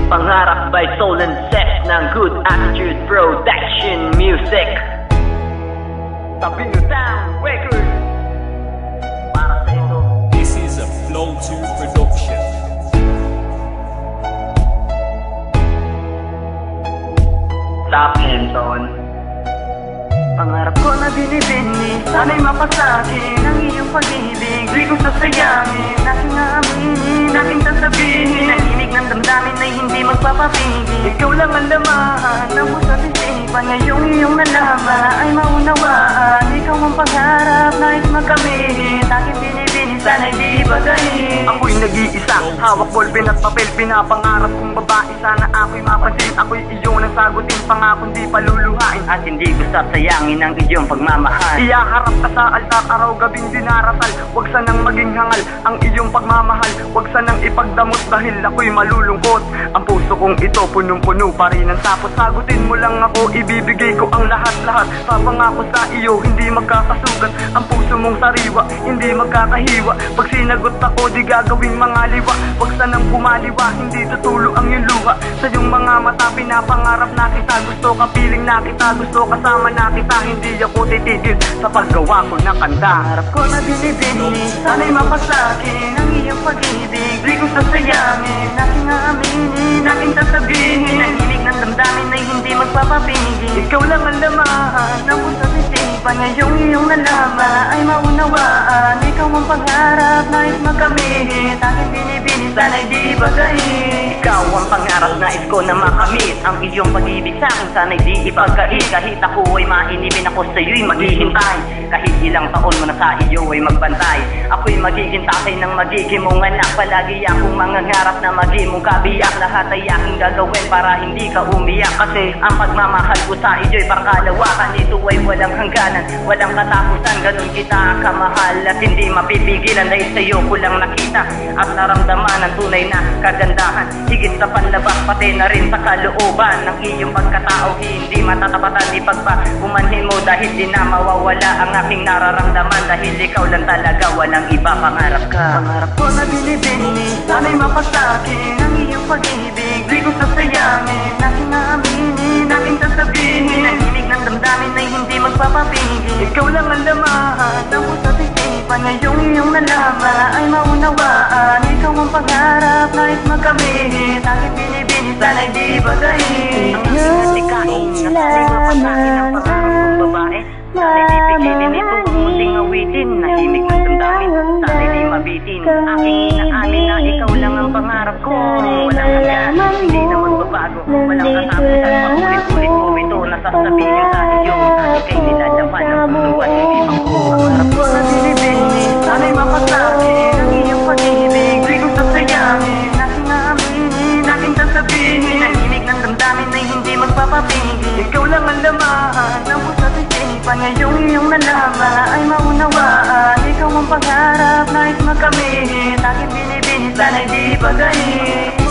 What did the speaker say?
Pangarap by Soul and Sex ng Good Attitude Production Music. Tabing Town Records. Para sa ito. This is a Flow 2 production. Top Henson. Pangarap ko na binibini, sana'y mapasakin ang iyong pag-ibig. Di ko sasayangin, aking aaminin, aking sasabihin. Nahimig ng damdamin ay hindi magpapapigil. Ikaw lang ang laman ng pusat isipan. Ngayong iyong nalaman ay maunawaan. Ikaw ang pangarap, nais makamit. Aking binibini, sana'y di bagayin. Ako'y nag-iisa, hawak ballpen at papel. Pinapangarap kong babae, sana ako'y mapansin. Ako'y iyong nang sagutin, pangakong di paluluhain. At hindi ko sasayangin ang iyong pagmamahal. Iyaharap ka sa altar, araw gabing dinarasal. Huwag sanang maging hangal ang iyong pagmamahal. Huwag sanang ipagdamot dahil ako'y malulungkot. Ang puso kong ito punong-puno pa rin ang sapot. Sagutin mo lang ako, ibibigay ko ang lahat-lahat. Papangako sa iyo, hindi magkakasugat. Ang puso mong sariwa, hindi magkakahiwa. Pag sinagot ako, di gagawin mga liwa. Huwag sanang pumaliwa, hindi tutulo ang iyong luha. Sa iyong mga mata, pinapangarap na kita. Gusto ka, piling na kita, gusto kasama na kita. Hindi ako titigil sa paggawa ko ng kanta. Pangarap ko na binibini, sana'y mapasakin ang iyong pag-ibig. Di ko sasayangin, aking aaminin, aking sasabihin. Nahimig ng damdamin ay hindi magpapapigil. Ikaw lang ang laman ng pusat isipan. Ngayong iyong nalaman ay maunawaan. Ikaw ang pangarap, nais makamit. Aking binibini, sana'y di bagayin. Ikaw ang pangarap, nais ko na makamit. Ang iyong pag-ibig sa'kin, sana'y di ipagkait. Kahit ako ay mainipin, ako sa'yo'y maghihintay. Kahit ilang taon mo na sa iyo ay magbantay. Ako'y magiging tatay ng magiging mong anak. Palagi akong mangangarap na maging mong kabiyak. Lahat ay aking gagawin para hindi ka umiyak. Kasi ang pagmamahal ko sa iyo'y parang kalawakan. Ito ay walang hangganan, walang katapusan. Ganun kita kamahal at hindi mapipigilan. Dahil sa'yo ko lang nakita at naramdaman ang tunay na kagandahan. Higit sa panlabas, pati na rin sa kalooban ng iyong pagkatao. Hindi matatapatan, di pagpapumanhin mo. Dahil di na mawawala ang aking nararamdaman. Dahil ikaw lang talaga, walang iba. Pangarap ka. Pangarap ko na binibini, sana'y mapasakin ang iyong pag-ibig. Di ko sasayangin, aking aaminin, aking sasabihin. Nahimig ng damdamin ay hindi magpapapigil. Ikaw lang ang laman ng pusat isipan. Ngayong iyong nalaman ay maunawaan. Ikaw ang pangarap, nais makamit. Aking binibini, sana'y di bagayin. Ang aking natikain, nasanay mapasakin ang pangarap kong babae. Sana'y di pigilin ito, muling awitin. Nahimig ng damdamin, sana'y di mabitin. Aking inaamin na ikaw lang ang pangarap ko. Walang hanggan, hindi na magbabago. Walang katapusan, paulit-ulit mo ito. Nasasabihin sa iyo, sana'y kay nilalaman ng puso at hindi ako. Pangarap ko na binibini, sana'y mapasakin ang iyong pag-ibig. Di ko sasayangin, aking aaminin, aking sasabihin. Nahimig ng damdamin ay hindi magpapapigil. Ikaw lang ang laman ng pusat isipan. Ngayong iyong nalaman ay maunawaan. Ikaw ang pangarap, nais makamit. Aking binibini, sana'y di bagayin.